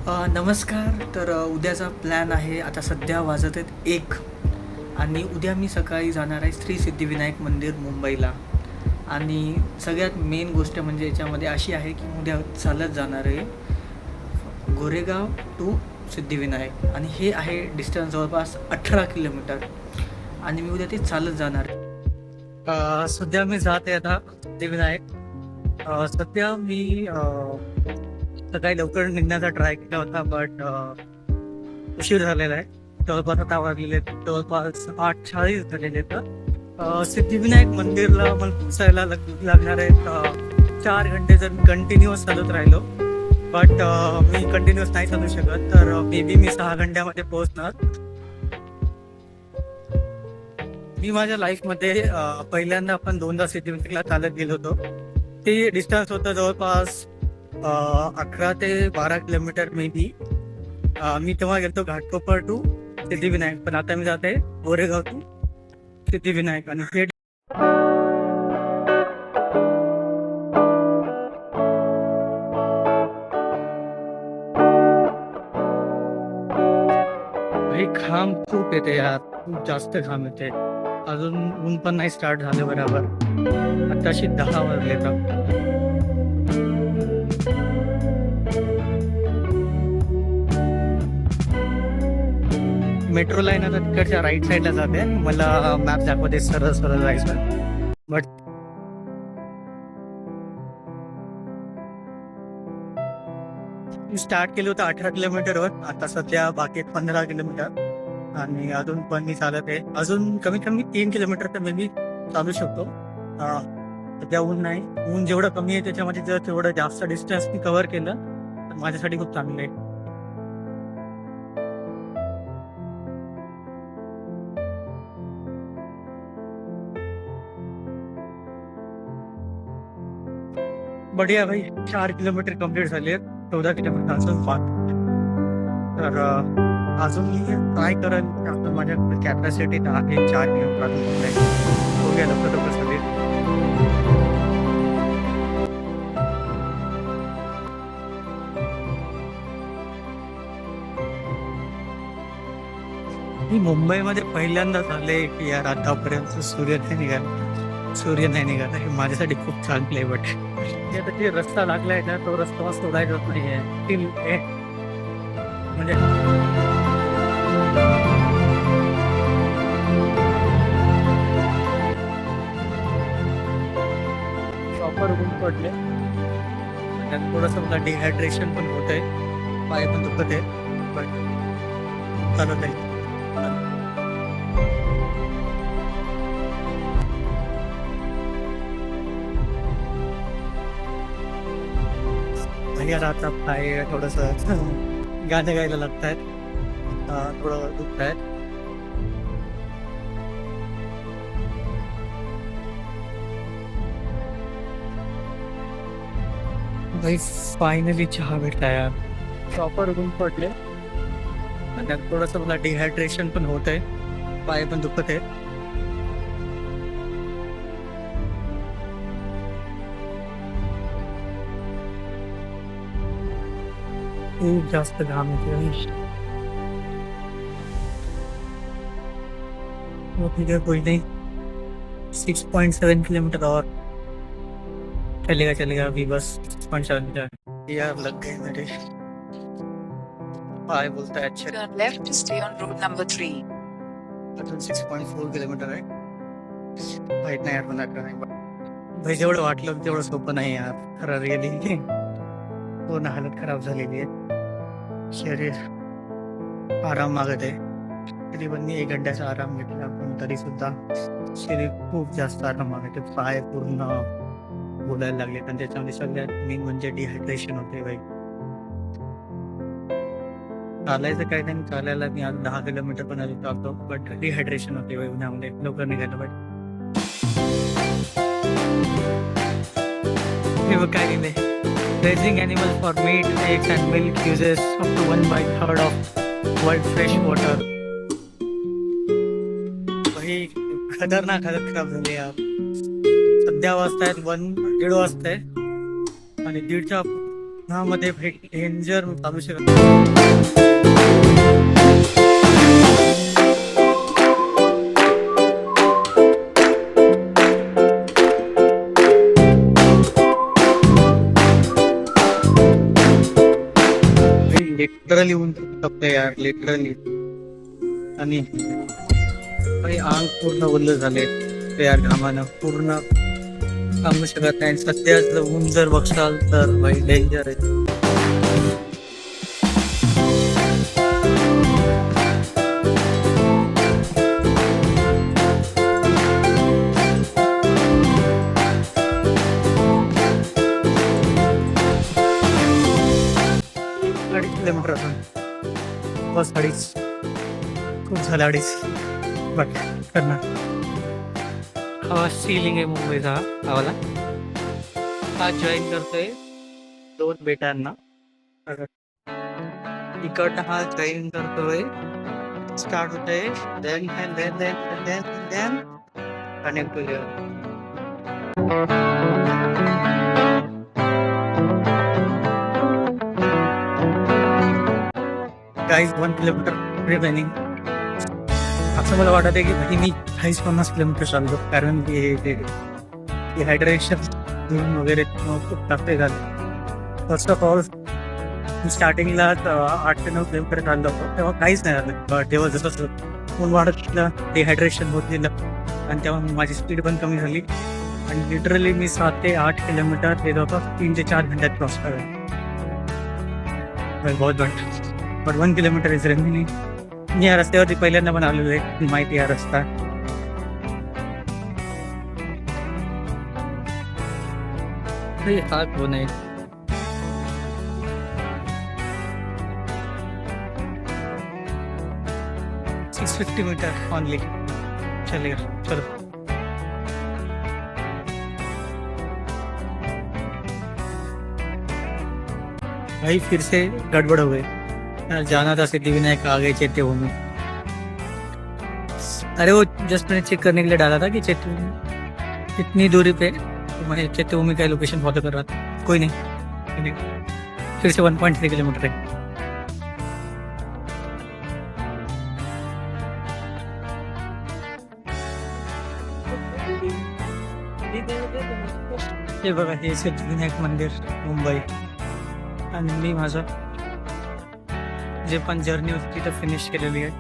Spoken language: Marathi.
नमस्कार. तर उद्याचा प्लॅन आहे. आता सध्या वाजत आहेत 1 आणि उद्या मी सकाळी जाणार आहे श्री सिद्धिविनायक मंदिर मुंबईला. आणि सगळ्यात मेन गोष्ट म्हणजे याच्यामध्ये अशी आहे की उद्या चालत जाणार आहे गोरेगाव टू सिद्धिविनायक आणि हे आहे डिस्टन्स जवळपास 18 किलोमीटर आणि मी उद्या ते चालत जाणार आहे. सध्या मी जात आहे आता सिद्धिविनायक. सध्या मी सकाळी लवकर निघण्याचा ट्राय केला होता बट उशीर झालेला आहे. जवळपास आता वाजलेले आहेत जवळपास 8:40 झालेले. तर सिद्धिविनायक मंदिरला मला पोचायला लागणार आहेत 4 घंटे. जर मी कंटिन्युअस चालत राहिलो बट मी कंटिन्युअस नाही चालू शकत तर मे बी मी 6 घंट्यामध्ये पोहोचणार. मी माझ्या लाईफमध्ये पहिल्यांदा आपण 2दा सिद्धिविनायकला चालत गेलो होतो. ते डिस्टन्स होतं जवळपास 11 ते 12 किलोमीटर मे बी. मी तेव्हा गेलो घाटकोपर टू सिद्धिविनायक, पण आता मी जाते गोरेगाव टू सिद्धिविनायक. आणि हे घाम खूप येते यार, खूप जास्त घाम येते. अजून ऊन पण नाही स्टार्ट झालं बरोबर. आताशी 10 वाजले. तर मेट्रो लाईन आता तिकडच्या राईट साईडला जाते. मला मॅप दाखवते सरळ सरळ जायचं बट स्टार्ट केलं होतं 18 किलोमीटरवर. आता सध्या बाकी 15 किलोमीटर आणि अजून पण मी चालत आहे. अजून कमीत कमी 3 किलोमीटर तर मी चालू शकतो. सध्या ऊन नाही. ऊन जेवढं कमी आहे त्याच्यामध्ये जर तेवढं जास्त डिस्टन्स मी कव्हर केलं तर माझ्यासाठी खूप चांगलं आहे. बढिया भाई. 4 किलोमीटर कम्प्लीट झाले आहेत. 14 किलोमीटर अजून 5. तर अजून मी ट्राय करेन. आता माझ्याकडे कॅपॅसिटी आहे 4 किलोमीटर अजून बघूया लवकर लवकर सगळे. मी मुंबईमध्ये पहिल्यांदा झाले की यार आतापर्यंत सूर्य नाही निघाला. हे माझ्यासाठी खूप चांगलं आहे. बट आता जे रस्ता लागलाय ना तो रस्ता सोडायचाच नाही आहे. म्हणजे प्रॉपर ऊन पडले. त्यात थोडंसं मला डिहायड्रेशन पण होत आहे. पाय पण दुखत आहे बट चालत आहे. यार आता पाय थोडंसं गाणं गायला लागत आहेत. थोडं दुखत आहेत. भाई फायनली चहा भेटला यार. प्रॉपर ऊन पडले आणि त्यात थोडंसं मला डिहायड्रेशन पण होत आहे. पाय पण दुखत आहे. खूप जास्त घाम येते. कोई नहीं. 6.7 किलोमीटर और चलेगा अभी बस. 6.7 यार लग गए मेरे पाय. बोलता है अच्छा. Turn left to stay on road number 3. अजून 6.4 किलोमीटर आहे. माहित नाही यार मला काय. भाई जेवढं वाटलं तेवढं सोपं नाही यार. खरं रिअली पूर्ण हालत खराब झालेली आहे. शरीर आराम मागत आहे. तरी पण मी 1 घंट्याचा आराम घेतला पण तरी सुद्धा शरीर खूप जास्त आराम मागत आहे. पाय पूर्ण बोलायला लागले आणि त्याच्यामध्ये सगळ्यात मेन म्हणजे डिहायड्रेशन होते. बाई चालायचं काय नाही. चालायला मी आज 10 किलोमीटर पण अजून चालतो बट डिहायड्रेशन होते बाई उन्हामध्ये. लवकर निघायला बट हे बघ काय लिहिलंय. Raising animals for meat, eggs and milk uses up to 1/3 of world fresh water. भाई खतरनाक हालत खराब झाली यार. सध्या वाजतायत 1:30 वाजताय आणि 1:30च्या ह्यामध्ये डेंजर चालू शकत. लिटरली ऊन तपतंय यार, लिटरली. आणि अंग पूर्ण ओलं झाले ते यार घामानं पूर्ण थांबू शकत नाही. सध्याच ऊन जर बघशाल तर भाई डेंजर आहे. अडीच किलोमीटर असून बस अडीच खूप झालं अडीच बट करणार. हवा सिलिंग आहे मुंबईचा हवाला. हा जॉईन करतोय 2 बेटांना. इकडनं हा जॉईन करतोय, स्टार्ट होतोय, देन कनेक्ट होईल. Guys 1 kilometre remaining. असं मला वाटत आहे की मी 40-50 किलोमीटर चाललो, कारण की डिहायड्रेशन वगैरे खूप टफ झालं. फर्स्ट ऑफ ऑल स्टार्टिंगला 8 ते 9 किलोमीटर चाललो होतो तेव्हा काहीच नाही झालं. तेव्हा जसं ऊन वाढत गेलं डिहायड्रेशन होत गेलं आणि तेव्हा माझी स्पीड पण कमी झाली आणि लिटरली मी 7 ते 8 किलोमीटर ते जवळपास 3 ते 4 घंट्यात क्रॉस करेल. बहुत बट 1 किलोमीटर इज रिमेनिंग. मी या रस्त्यावरती पहिल्यांदा पण आलेलो आहे, माहिती हा रस्ता. हा कोण आहे? $650 मीटर ऑनली. चलिए चलो. भाई फिर से गड़बड़ हो गई. जाना था सिद्धिविनायक, आ गए चैत्यभूमि. अरे वो जस्ट मैंने चेक करने के लिए डाला था कि चैत्यभूमि कितनी दूरी पे, तो मैं चैत्यभूमि का लोकेशन फॉलो कर रहा था. कोई नहीं, फिर से 1.3 किलोमीटर है. हे बघा, हे सिद्धिविनायक मंदिर मुंबई. आणि मी माझं जे पण जर्नी होती तिथं फिनिश केलेली आहे.